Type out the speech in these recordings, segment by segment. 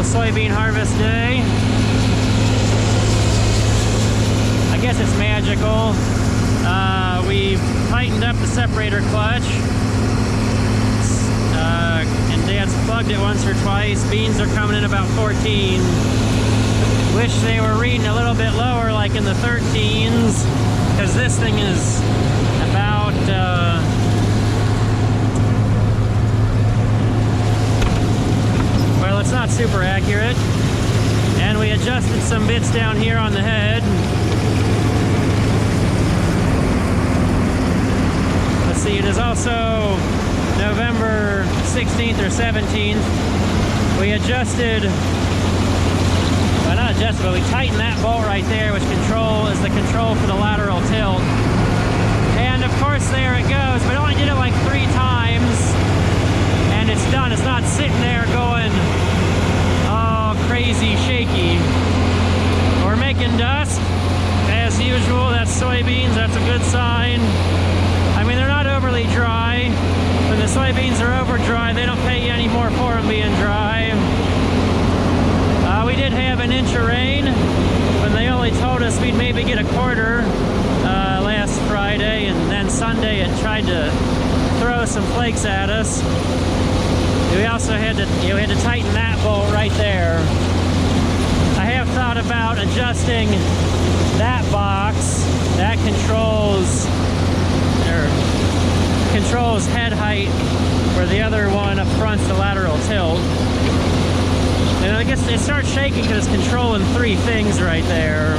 soybean harvest day. I guess it's magical. We've tightened up the separator clutch. And Dad's plugged it once or twice. Beans are coming in about 14. Wish they were reading a little bit lower, like in the 13s, because this thing is about well, it's not super accurate. And we adjusted some bits down here on the head. Let's see, it is also November 16th or 17th. We adjusted, well, not adjusted, but we tightened that bolt right there, which is the control for the lateral tilt. And of course, there it goes, but I only did it like 3 times, and it's done. It's not sitting there going, oh, crazy shaky. We're making dust, as usual. That's soybeans, that's a good sign. I mean, they're not overly dry. When the soybeans are over dry, they don't pay you any more for them being dry. We did have an inch of rain when they only told us we'd maybe get a quarter last Friday, and then Sunday it tried to throw some flakes at us. We also had to, we had to tighten that bolt right there. I have thought about adjusting that box. That controls head height, where the other one up front's the lateral tilt. And I guess it starts shaking because it's controlling 3 things right there.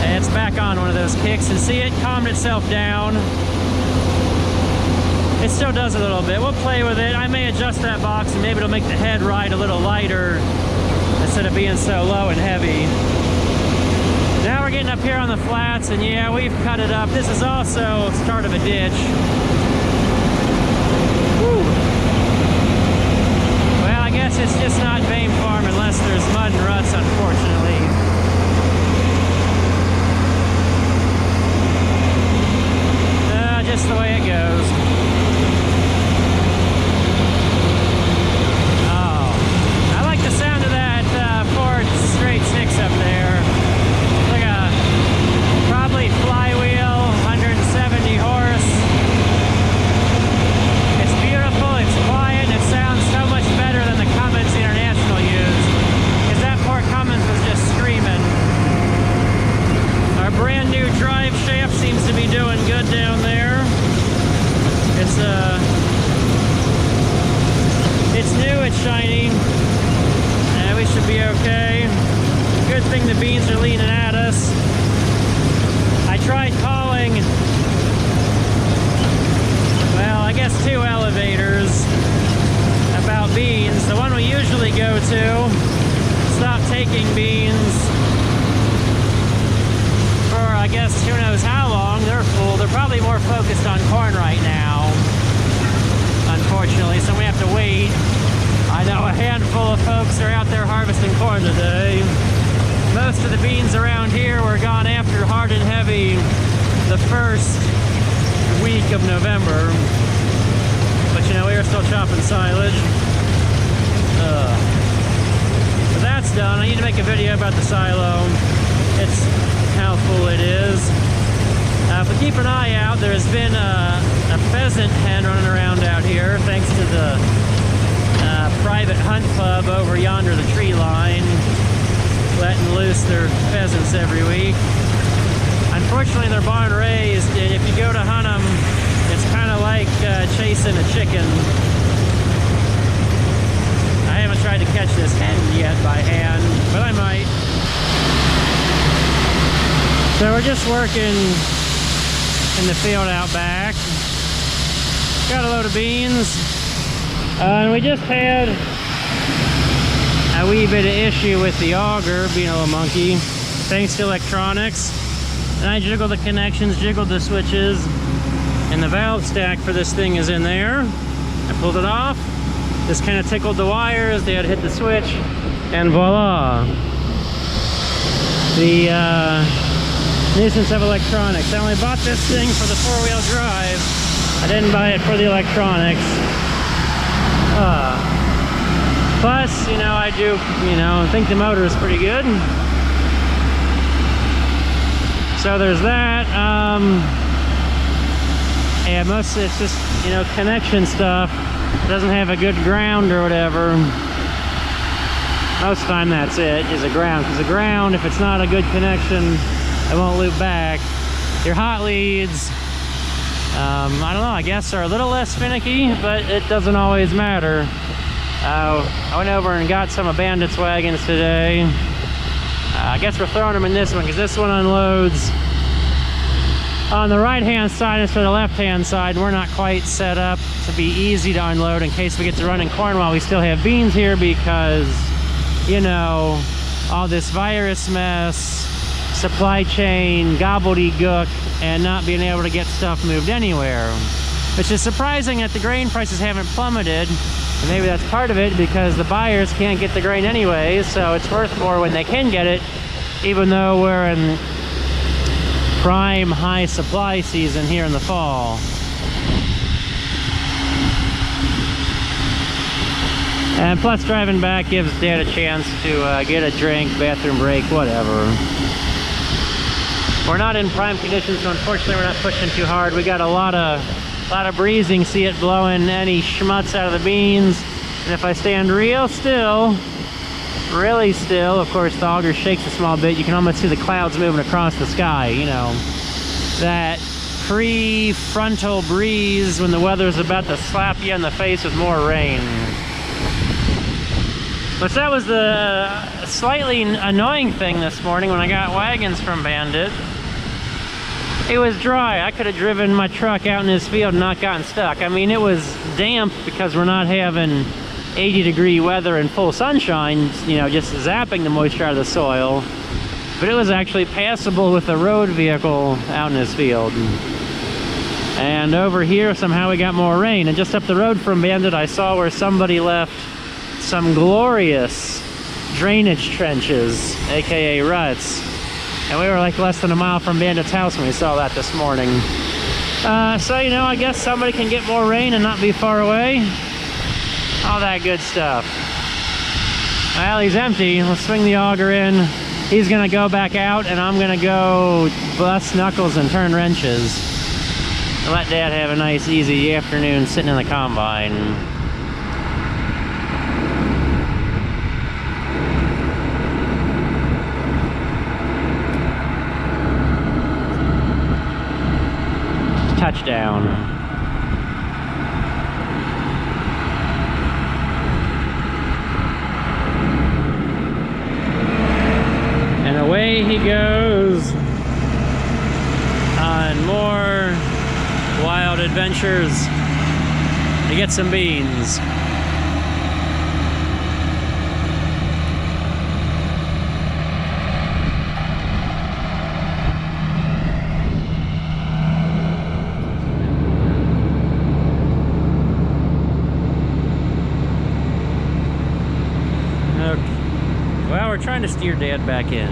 And it's back on one of those kicks, and see, it calmed itself down. It still does a little bit. We'll play with it. I may adjust that box, and maybe it'll make the head ride a little lighter instead of being so low and heavy. Now we're getting up here on the flats, and yeah, we've cut it up. This is also the start of a ditch. Whew. Well, I guess it's just not Vame Farm unless there's mud and ruts, unfortunately. Just the way it goes. Oh, I like the sound of that Ford straight 6 up there. Like a probably flywheel, 170 horse. It's beautiful, it's quiet, and it sounds so much better than the Cummins International used, because that poor Cummins was just screaming. Our brand new drive shaft seems to be doing good down there. It's new, it's shiny, and we should be okay. Good thing the beans are leaning at us. I tried calling, well, I guess 2 elevators about beans. The one we usually go to stopped taking beans for, I guess, who knows how long. They're full. They're probably more focused on corn right now, unfortunately, so we have to wait. I know a handful of folks are out there harvesting corn today. Most of the beans around here were gone after hard and heavy the first week of November. But you know, we are still chopping silage. So that's done. I need to make a video about the silo. It's how full it is. But keep an eye out. There has been a pheasant hen running around out here, thanks to the private hunt club over yonder, the tree line, letting loose their pheasants every week. Unfortunately, they're barn raised, and if you go to hunt them, it's kind of like chasing a chicken. I haven't tried to catch this hen yet by hand, but I might. So we're just working in the field out back. Got a load of beans. And we just had a wee bit of issue with the auger being a little monkey, thanks to electronics. And I jiggled the connections, jiggled the switches, and the valve stack for this thing is in there. I pulled it off. Just kind of tickled the wires. They had hit the switch, and voila. The nuisance of electronics. I only bought this thing for the 4-wheel drive. I didn't buy it for the electronics. Plus, you know, I do, you know, think the motor is pretty good. So there's that. Yeah, mostly it's just, you know, connection stuff. It doesn't have a good ground or whatever. Most of the time that's it, is a ground. Because the ground, if it's not a good connection, it won't loop back. Your hot leads, I don't know, I guess are a little less finicky, but it doesn't always matter. I went over and got some of Bandit's wagons today. I guess we're throwing them in this one because this one unloads on the right-hand side instead of the left-hand side. We're not quite set up to be easy to unload in case we get to run in corn while we still have beans here because, you know, all this virus mess, supply chain, gobbledygook, and not being able to get stuff moved anywhere. Which is surprising that the grain prices haven't plummeted. And maybe that's part of it because the buyers can't get the grain anyway, so it's worth more when they can get it, even though we're in prime high supply season here in the fall. And plus driving back gives Dad a chance to get a drink, bathroom break, whatever. We're not in prime conditions, so unfortunately we're not pushing too hard. We got a lot of breezing, see it blowing any schmutz out of the beans. And if I stand real still, really still, of course the auger shakes a small bit, you can almost see the clouds moving across the sky, you know. That prefrontal breeze when the weather's about to slap you in the face with more rain. But that was the slightly annoying thing this morning when I got wagons from Bandit. It was dry. I could have driven my truck out in this field and not gotten stuck. I mean, it was damp because we're not having 80-degree weather and full sunshine, you know, just zapping the moisture out of the soil. But it was actually passable with a road vehicle out in this field. And over here, somehow we got more rain. And just up the road from Bandit, I saw where somebody left some glorious drainage trenches, aka ruts. And we were like less than a mile from Bandit's house when we saw that this morning. So, you know, I guess somebody can get more rain and not be far away. All that good stuff. Well, he's empty. Let's swing the auger in. He's gonna go back out and I'm gonna go bust knuckles and turn wrenches. And let Dad have a nice easy afternoon sitting in the combine. Touchdown. And away he goes on more wild adventures to get some beans. Well, we're trying to steer Dad back in.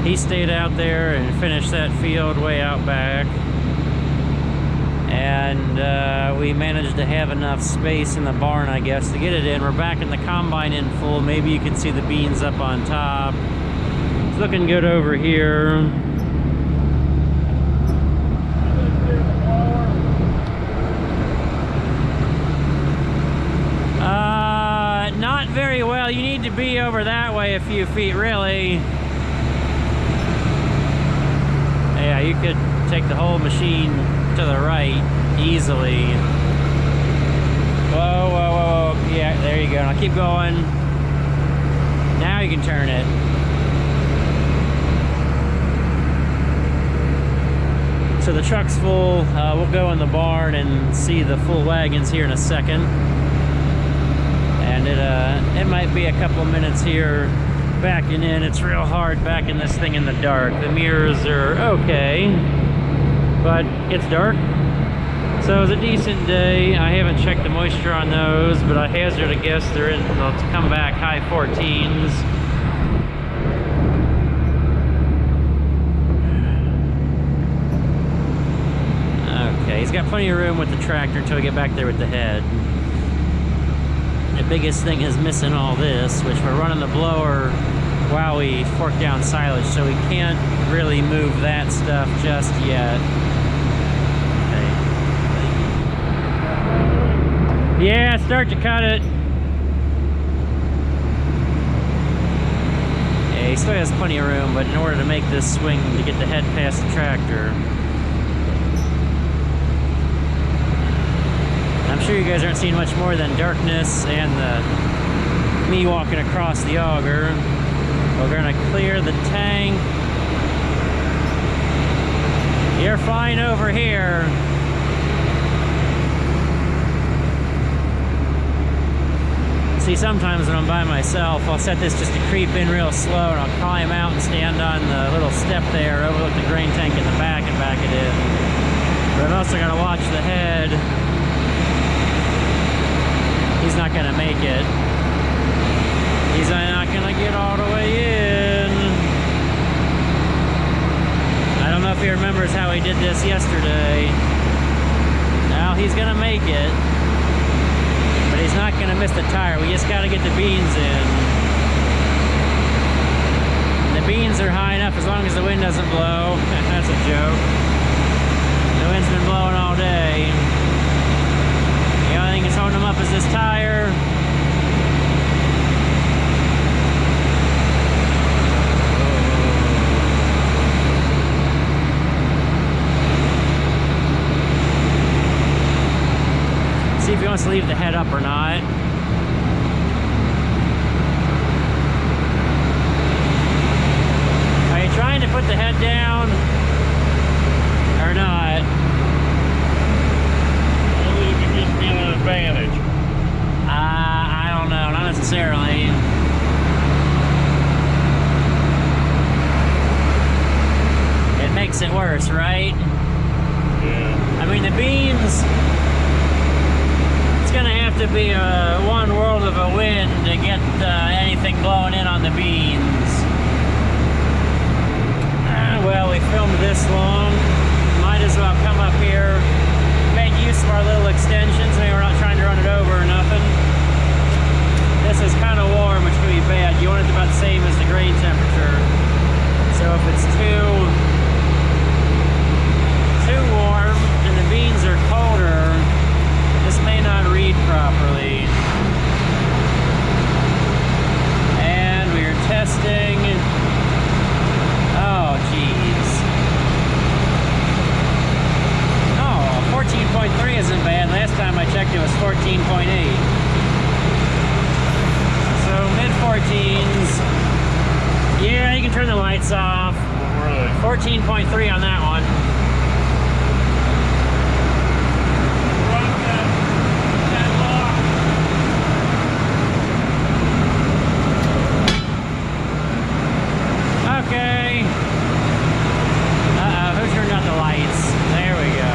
He stayed out there and finished that field way out back. And we managed to have enough space in the barn, I guess, to get it in. We're back in the combine in full. Maybe you can see the beans up on top. It's looking good over here. Not very well. You need to be over that way a few feet, really. Yeah, you could take the whole machine to the right easily. Whoa, whoa, whoa, whoa. Yeah, there you go. Now keep going. Now you can turn it. So the truck's full. We'll go in the barn and see the full wagons here in a second. And it might be a couple minutes here backing in. It's real hard backing this thing in the dark. The mirrors are okay, but it's dark. So it was a decent day. I haven't checked the moisture on those, but I hazard a guess they'll come back high 14s. Okay, he's got plenty of room with the tractor until we get back there with the head. the biggest thing is missing all this, which we're running the blower while we fork down silage, so we can't really move that stuff just yet. Okay. Yeah, start to cut it. Yeah, he still has plenty of room, but in order to make this swing to get the head past the tractor, I'm sure you guys aren't seeing much more than darkness and me walking across the auger. We're gonna clear the tank. You're fine over here. See, sometimes when I'm by myself, I'll set this just to creep in real slow, and I'll climb out and stand on the little step there, overlook the grain tank in the back, and back it in. But I'm also gonna watch the head. He's not gonna make it. He's not gonna get all the way in. I don't know if he remembers how he did this yesterday. Now he's gonna make it, but he's not gonna miss the tire. We just gotta get the beans in. And the beans are high enough as long as the wind doesn't blow. That's a joke. The wind's been blowing all day. The only thing that's holding them up is this tire. See if he wants to leave the head up or not. Are you trying to put the head down or not? Only if it gives me an advantage. I don't know, not necessarily. It makes it worse, right? Yeah. I mean, the beans, it's gonna have to be one world of a wind to get anything blowing in on the beans. Well, we filmed this long. Might as well come up here, make use of our little extensions. Maybe we're not trying to run it over or nothing. This is kind of warm, which could be bad. You want it about the same as the grain temperature. So if it's too warm and the beans are colder, this may not read properly. And we are testing. Oh, geez. Oh, 14.3 isn't bad. Last time I checked it was 14.8. So mid-14s. Yeah, you can turn the lights off. Really? 14.3 on that one. Okay. Uh-oh, who turned out the lights? There we go.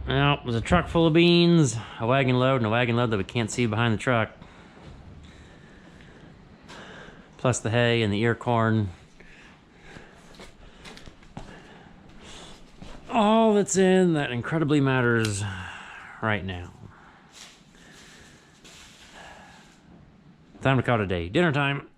Well, there's a truck full of beans, a wagon load, and a wagon load that we can't see behind the truck. Plus the hay and the ear corn. All that's in that incredibly matters right now. Time to call it a day. Dinner time.